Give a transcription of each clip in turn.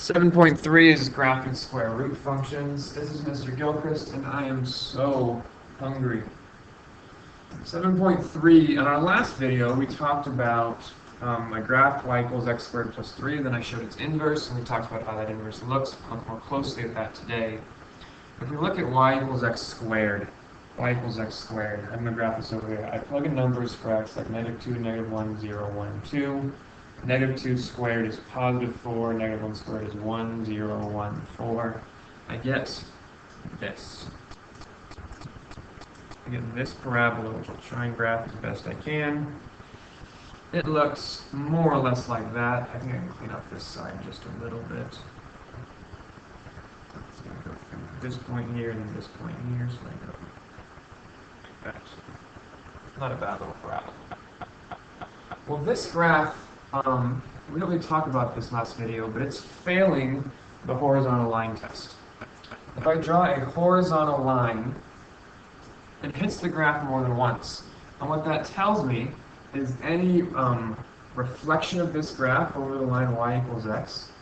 7.3 is graphing square root functions. This is Mr. Gilchrist, and I am so hungry. 7.3, in our last video, we talked about I graphed y equals x squared plus 3, and then I showed its inverse, and we talked about how that inverse looks. We'll look more closely at that today. If we look at y equals x squared, I'm going to graph this over here. I plug in numbers for x, like -2, -1, 0, 1, 2. -2 squared is +4, -1 squared is 1, 0, 1, 4. I get this. I get this parabola, which I'll try and graph as best I can. It looks more or less like that. I think I can clean up this side just a little bit. It's going to go from this point here and then this point here, so I go like that. Not a bad little parabola. Well, this graph, we didn't really talk about this last video, but it's failing the horizontal line test. If I draw a horizontal line, it hits the graph more than once. And what that tells me is any reflection of this graph over the line y equals x,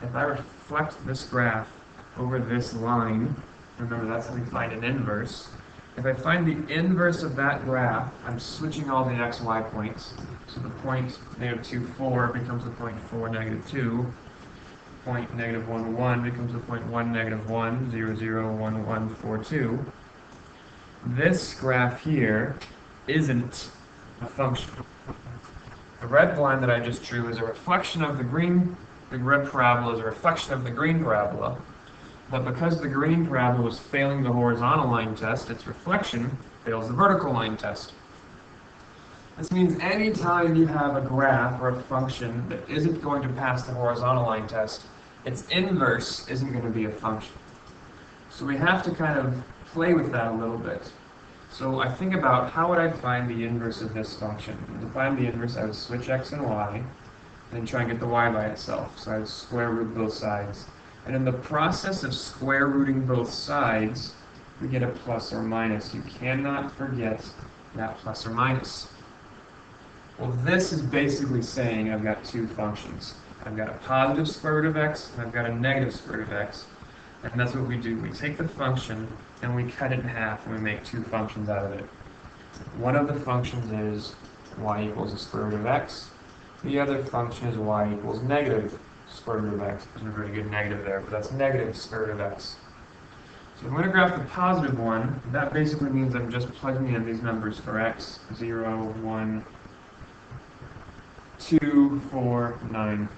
if I reflect this graph over this line, remember that's how we find an inverse. If I find the inverse of that graph, I'm switching all the x, y points. So the point -2, 4 becomes the point 4, -2. Point -1, 1 becomes the point 1, -1, 0, 0, 1, 1, 4, 2. This graph here isn't a function. The red line that I just drew is a reflection of the green. The red parabola is a reflection of the green parabola. But because the green parabola was failing the horizontal line test, its reflection fails the vertical line test. This means anytime you have a graph or a function that isn't going to pass the horizontal line test, its inverse isn't going to be a function. So we have to kind of play with that a little bit. So I think about how would I find the inverse of this function. To find the inverse, I would switch x and y, and try and get the y by itself. So I would square root both sides. And in the process of square rooting both sides, we get a plus or minus. You cannot forget that plus or minus. Well, this is basically saying I've got two functions. I've got a positive square root of x, and I've got a negative square root of x. And that's what we do. We take the function, and we cut it in half, and we make two functions out of it. One of the functions is y equals the square root of x. The other function is y equals negative square root of x. There's a very good negative there, but that's negative square root of x. So I'm going to graph the positive one. That basically means I'm just plugging in these numbers for x. 0, 1, 2, 4, 9.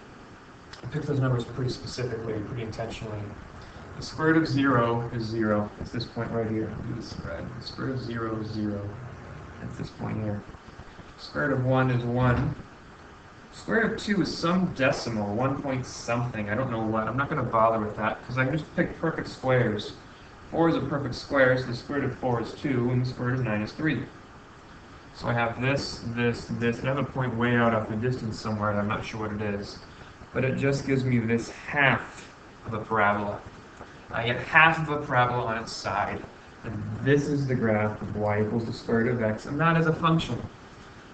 I picked those numbers pretty specifically, pretty intentionally. The square root of 0 is 0. It's this point right here. Do this red. The square root of 0 is 0. It's this point here. Square root of 1 is 1. Square root of 2 is some decimal, 1 point something. I don't know what. I'm not going to bother with that because I can just pick perfect squares. 4 is a perfect square, so the square root of 4 is 2, and the square root of 9 is 3. So I have this, this, this, and I have a point way out off in the distance somewhere, and I'm not sure what it is. But it just gives me this half of a parabola. I get half of a parabola on its side. And this is the graph of y equals the square root of x, and that is a function.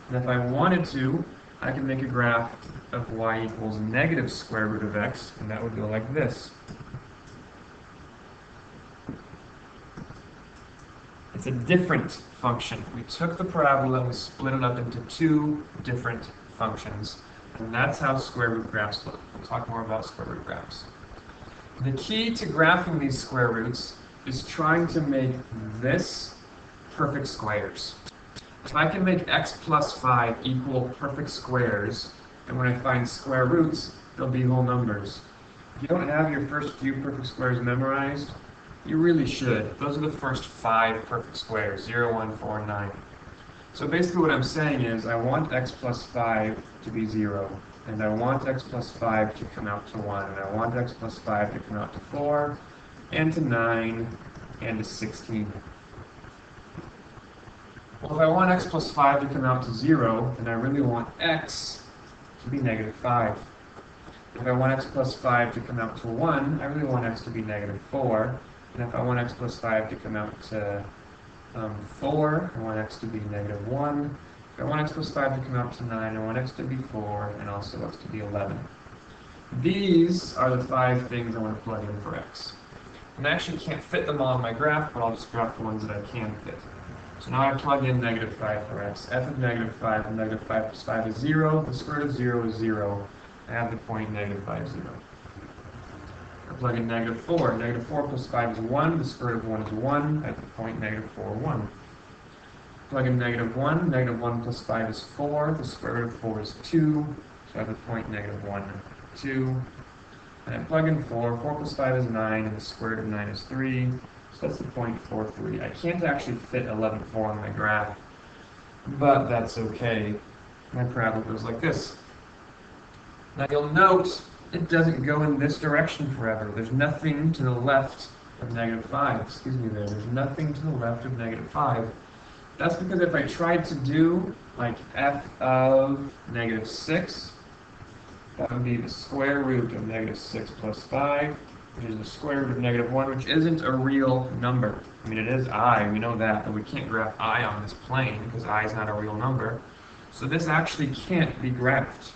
And if I wanted to, I can make a graph of y equals negative square root of x, and that would go like this. It's a different function. We took the parabola and we split it up into two different functions. And that's how square root graphs look. We'll talk more about square root graphs. The key to graphing these square roots is trying to make this perfect squares. If I can make x plus 5 equal perfect squares, and when I find square roots, they'll be whole numbers. If you don't have your first few perfect squares memorized, you really should. Those are the first 5 perfect squares, 0, 1, 4, 9. So basically what I'm saying is I want x plus 5 to be 0, and I want x plus 5 to come out to 1, and I want x plus 5 to come out to 4, and to 9, and to 16. Well, if I want x plus 5 to come out to 0, then I really want x to be -5. If I want x plus 5 to come out to 1, I really want x to be -4. And if I want x plus 5 to come out to 4, I want x to be -1. If I want x plus 5 to come out to 9, I want x to be 4, and also x to be 11. These are the 5 things I want to plug in for x. And I actually can't fit them all in my graph, but I'll just graph the ones that I can fit. So now I plug in -5 for x. F of -5, and -5 plus 5 is 0. The square root of 0 is 0. I have the point -5, 0. I plug in -4. -4 plus 5 is 1. The square root of 1 is 1. I have the point -4, 1. Plug in -1. -1 plus 5 is 4. The square root of 4 is 2. So I have the point -1, 2. And I plug in 4. 4 plus 5 is 9. And the square root of 9 is 3. So that's the point 43. I can't actually fit 11, 4 on my graph, but that's okay. My parabola goes like this. Now you'll note it doesn't go in this direction forever. There's nothing to the left of -5. Excuse me there. There's nothing to the left of -5. That's because if I tried to do like f of -6, that would be the square root of -6 plus 5, which is the square root of -1, which isn't a real number. I mean, it is I, we know that, but we can't graph I on this plane because I is not a real number. So this actually can't be graphed.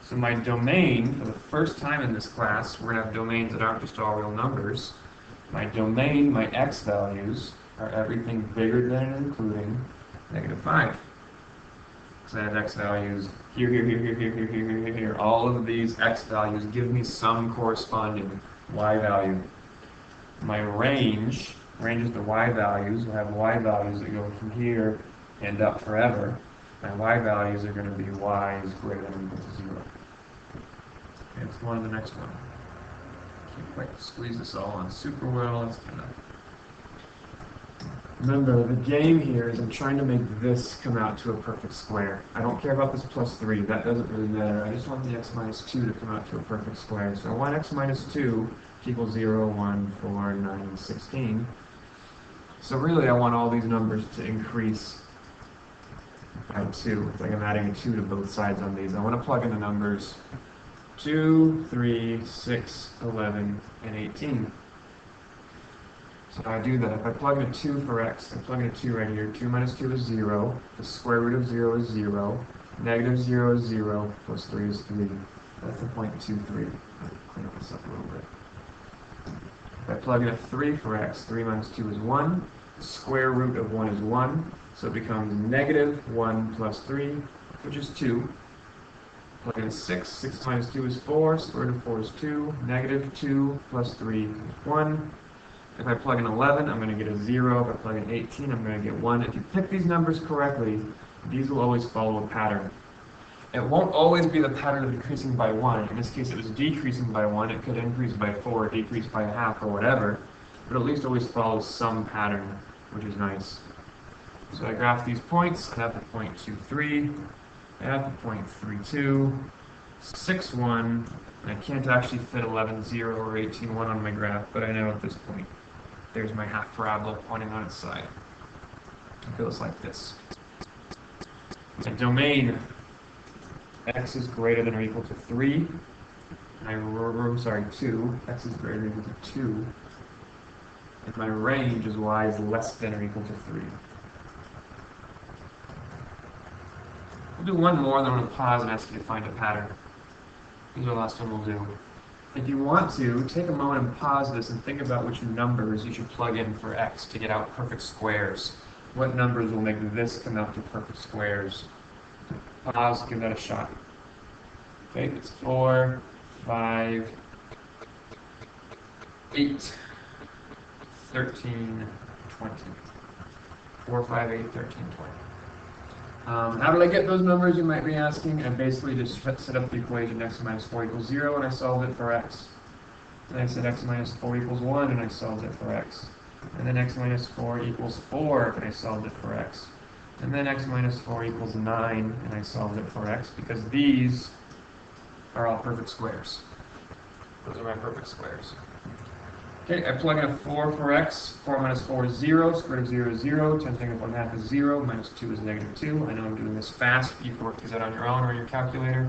So my domain, for the first time in this class, we're going to have domains that aren't just all real numbers. My domain, my x values, are everything bigger than and including -5. Because I have x values here, here, here, here, here, here, here, here, here. All of these x values give me some corresponding y value. My range is the y values. We'll have y values that go from here and up forever. My y values are going to be y is greater than or equal to 0. Okay, let's go on to the next one. Can't quite squeeze this all on super well. That's kind of... Remember, the game here is I'm trying to make this come out to a perfect square. I don't care about this plus 3. That doesn't really matter. I just want the x minus 2 to come out to a perfect square. So I want x minus 2 equals 0, 1, 4, 9, 16. So really, I want all these numbers to increase by 2. It's like I'm adding a 2 to both sides on these. I want to plug in the numbers 2, 3, 6, 11, and 18. So I do that. If I plug in a 2 for x, I plug in a 2 right here. 2 minus 2 is 0. The square root of 0 is 0. -0 is 0. Plus 3 is 3. That's the point 23. I'll clean up this up a little bit. If I plug in a 3 for x, 3 minus 2 is 1. The square root of 1 is 1. So it becomes -1 plus 3, which is 2. Plug in a 6. 6 minus 2 is 4. Square root of 4 is 2. -2 plus 3 is 1. If I plug in 11, I'm going to get a 0. If I plug in 18, I'm going to get 1. If you pick these numbers correctly, these will always follow a pattern. It won't always be the pattern of increasing by 1. In this case, it was decreasing by 1. It could increase by 4, decrease by a half, or whatever. But at least always follows some pattern, which is nice. So I graph these points. I have the point 2, 3. I have the point 3, 2. 6, 1. And I can't actually fit 11, 0, or 18, 1 on my graph, but I know at this point. There's my half parabola pointing on its side. It goes like this. My domain, x is greater than or equal to 3. I'm sorry, 2. X is greater than or equal to 2. And my range is y is less than or equal to 3. We'll do one more, then I'm going to pause and ask you to find a pattern. These are the last one we'll do. If you want to, take a moment and pause this and think about which numbers you should plug in for x to get out perfect squares. What numbers will make this come out to perfect squares? Pause, give that a shot. Okay, it's 4, 5, 8, 13, 20. 4, 5, 8, 13, 20. How did I get those numbers, you might be asking? I basically just set up the equation x minus 4 equals 0, and I solved it for x. And I said x minus 4 equals 1, and I solved it for x. And then x minus 4 equals 4, and I solved it for x. And then x minus 4 equals 9, and I solved it for x, because these are all perfect squares. Those are my perfect squares. Okay, I plug in a 4 for x. 4 minus 4 is 0. Square root of 0 is 0. 10 to the negative 1/2 is 0. Minus 2 is -2. I know I'm doing this fast. You can work these out on your own or on your calculator.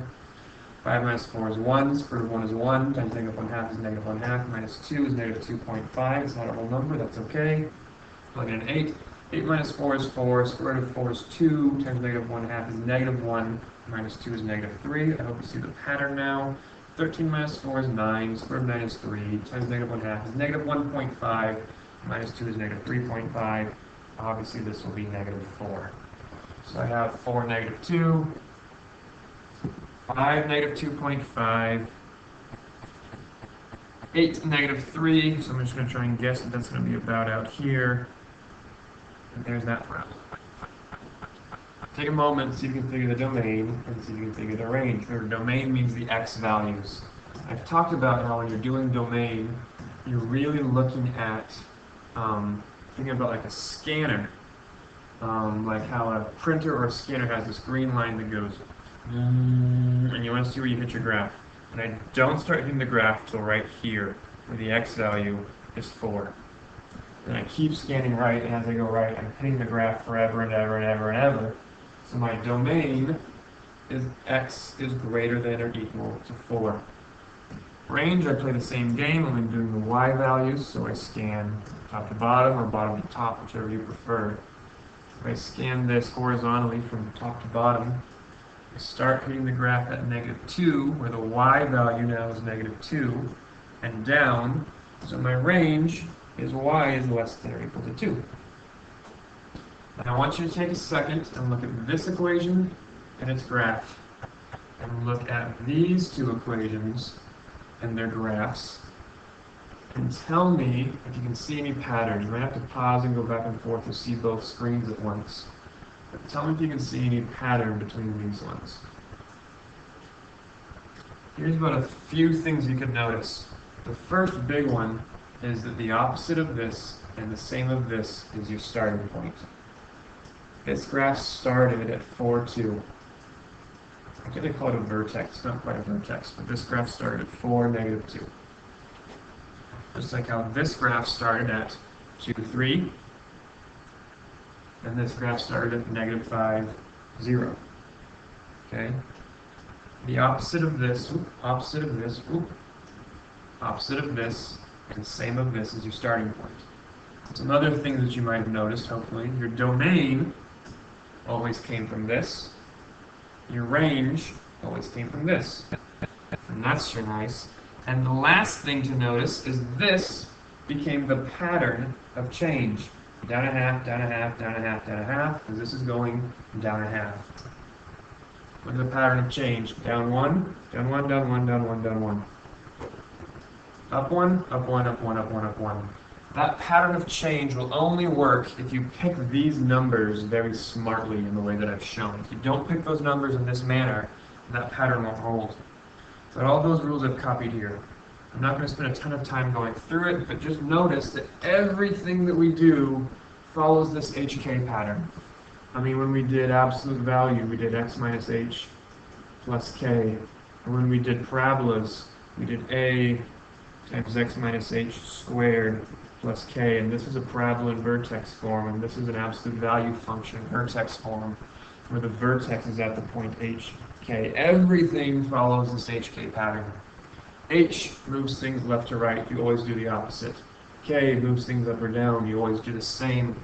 5 minus 4 is 1. Square root of 1 is 1. 10 to the negative 1/2 is negative 1/2. Minus 2 is -2.5. It's not a whole number. That's okay. Plug in an 8. 8 minus 4 is 4. Square root of 4 is 2. 10 to the negative 1/2 is -1. Minus 2 is -3. I hope you see the pattern now. 13 minus 4 is 9, square root of 9 is 3, times negative 1/2 is negative 1.5, minus 2 is negative 3.5. Obviously, this will be negative 4. So I have 4, negative 2, 5, negative 2.5, 8, negative 3. So I'm just going to try and guess that that's going to be about out here. And there's that problem. Take a moment, see if you can figure the domain, and see if you can figure the range. Remember, domain means the x values. I've talked about how when you're doing domain, you're really looking at, thinking about like a scanner, like how a printer or a scanner has this green line that goes, and you want to see where you hit your graph. And I don't start hitting the graph till right here, where the x value is 4. And I keep scanning right, and as I go right, I'm hitting the graph forever and ever and ever and ever. So my domain is x is greater than or equal to 4. Range, I play the same game, only doing the y values, so I scan top to bottom or bottom to top, whichever you prefer. If I scan this horizontally from top to bottom, I start hitting the graph at negative 2, where the y value now is negative 2, and down, so my range is y is less than or equal to 2. Now I want you to take a second and look at this equation and its graph, and look at these two equations and their graphs, and tell me if you can see any patterns. You might have to pause and go back and forth to see both screens at once. But tell me if you can see any pattern between these ones. Here's about a few things you can notice. The first big one is that the opposite of this and the same of this is your starting point. This graph started at 4, 2. I think they call it a vertex. It's not quite a vertex, but this graph started at 4, negative 2. Just like how this graph started at 2, 3. And this graph started at negative 5, 0. Okay? The opposite of this, opposite of this, opposite of this, and same of this is your starting point. Some other things that you might have noticed, hopefully. Your domain always came from this. Your range always came from this. And that's sure nice. And the last thing to notice is this became the pattern of change. Down a half, down a half, down a half, down a half, because this is going down a half. Look at the pattern of change. Down 1, down 1, down 1, down 1, down 1. Up 1, up 1, up 1, up 1, up 1. That pattern of change will only work if you pick these numbers very smartly in the way that I've shown. If you don't pick those numbers in this manner, that pattern won't hold. But all those rules I've copied here. I'm not going to spend a ton of time going through it, but just notice that everything that we do follows this HK pattern. I mean, when we did absolute value, we did x minus h plus k. And when we did parabolas, we did a times x minus h squared plus k. And this is a parabola in vertex form, and this is an absolute value function in vertex form, where the vertex is at the point hk. Everything follows this hk pattern. H moves things left to right, you always do the opposite. K moves things up or down, you always do the same.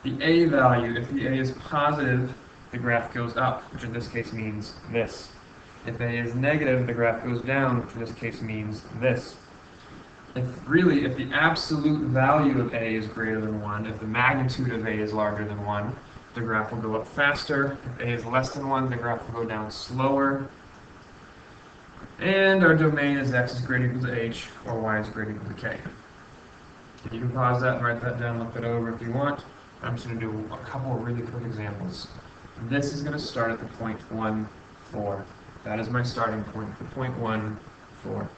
The A value, if the A is positive, the graph goes up, which in this case means this. If A is negative, the graph goes down, which in this case means this. If the absolute value of A is greater than 1, if the magnitude of A is larger than 1, the graph will go up faster. If A is less than 1, the graph will go down slower. And our domain is x is greater equal to h, or y is greater equal to k. You can pause that and write that down, look it over if you want. I'm just going to do a couple of really quick examples. This is going to start at the point 1, 4. That is my starting point, the point 1, 4.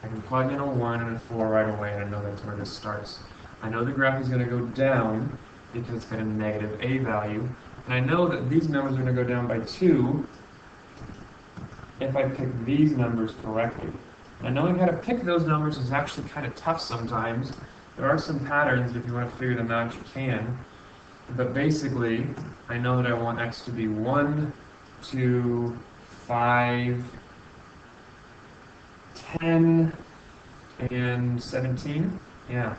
I can plug in a 1 and a 4 right away, and I know that's where this starts. I know the graph is going to go down because it's got a negative a value, and I know that these numbers are going to go down by 2 if I pick these numbers correctly. Now, knowing how to pick those numbers is actually kind of tough sometimes. There are some patterns, if you want to figure them out, you can. But basically, I know that I want x to be 1, 2, 5, 10, and 17. Yeah.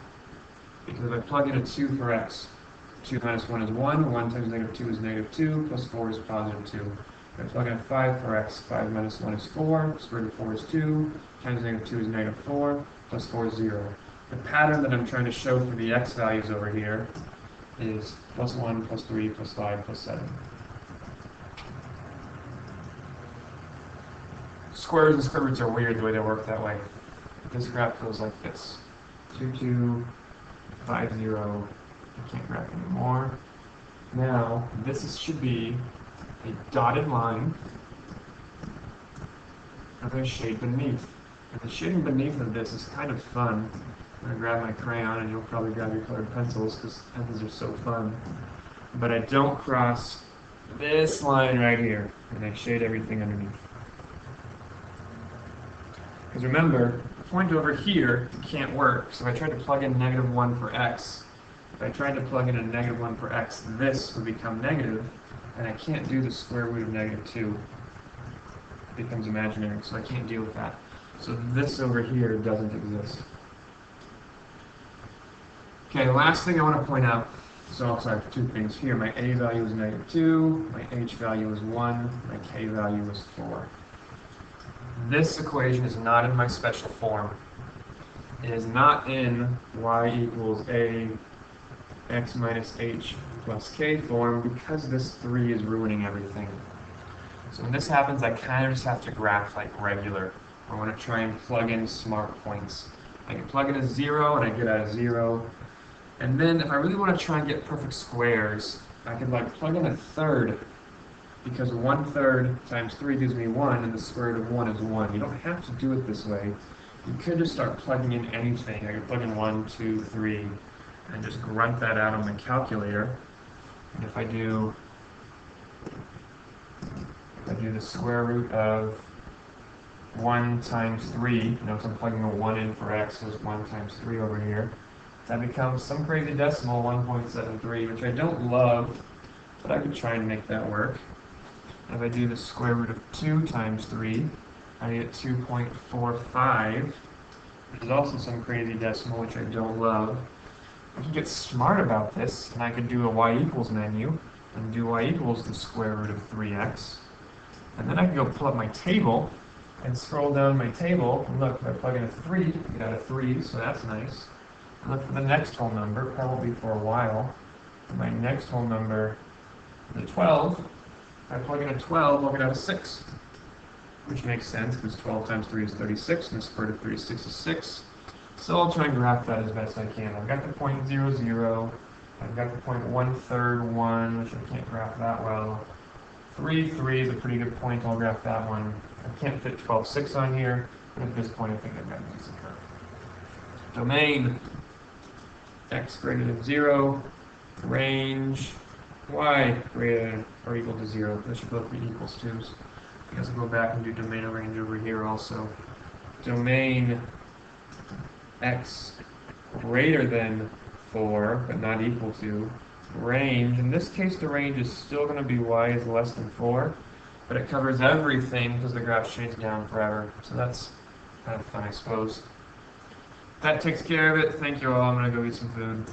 Because if I plug in a 2 for x, 2 minus 1 is 1, 1 times negative 2 is negative 2, plus 4 is positive 2. If I plug in 5 for x, 5 minus 1 is 4, square root of 4 is 2, times negative 2 is negative 4, plus 4 is 0. The pattern that I'm trying to show for the x values over here is plus 1, plus 3, plus 5, plus 7. Squares and square roots are weird the way they work that way. This graph goes like this. 2, 2, 5, 0. I can't graph anymore. Now, should be a dotted line and a shade beneath. And the shading beneath of this is kind of fun. I'm going to grab my crayon, and you'll probably grab your colored pencils because pencils are so fun. But I don't cross this line right here, and I shade everything underneath. Because remember, the point over here can't work. So if I tried to plug in negative 1 for x, if I tried to plug in a negative 1 for x, this would become negative, and I can't do the square root of negative 2. It becomes imaginary, so I can't deal with that. So this over here doesn't exist. Okay, the last thing I want to point out, so I have two things here. My a value is negative 2, my h value is 1, my k value is 4. This equation is not in my special form. It is not in y equals a x minus h plus k form because this 3 is ruining everything. So when this happens, I kind of just have to graph like regular. I want to try and plug in smart points. I can plug in a 0 and I get out a 0. And then if I really want to try and get perfect squares, I can like plug in a third, because 1/3 times 3 gives me 1, and the square root of 1 is 1. You don't have to do it this way. You could just start plugging in anything. I could plug in 1, 2, 3, and just grunt that out on my calculator. And if I do the square root of 1 times 3, notice I'm plugging a 1 in for x, so it's 1 times 3 over here. That becomes some crazy decimal, 1.73, which I don't love, but I could try and make that work. If I do the square root of 2 times 3, I get 2.45, which is also some crazy decimal, which I don't love. I can get smart about this, and I could do a y equals menu, and do y equals the square root of 3x. And then I can go pull up my table, and scroll down my table, and look, if I plug in a 3, get out a 3, so that's nice. And look for the next whole number, probably for a while. And my next whole number is a 12. If I plug in a 12, I'll get out a 6, which makes sense because 12 times 3 is 36, and the square root of 36 is 6. So I'll try and graph that as best I can. I've got the point 0, 0. I've got the point 1/3, 1, which I can't graph that well. 3, 3 is a pretty good point. I'll graph that one. I can't fit 12, 6 on here, but at this point I think I've got a decent curve. Domain, x greater than 0, range, y greater than or equal to 0. Those should both be equals to. I guess I'll go back and do domain of range over here also. Domain x greater than 4, but not equal to. Range, in this case the range is still going to be y is less than 4, but it covers everything because the graph shades down forever. So that's kind of fun, I suppose. That takes care of it. Thank you all. I'm going to go eat some food.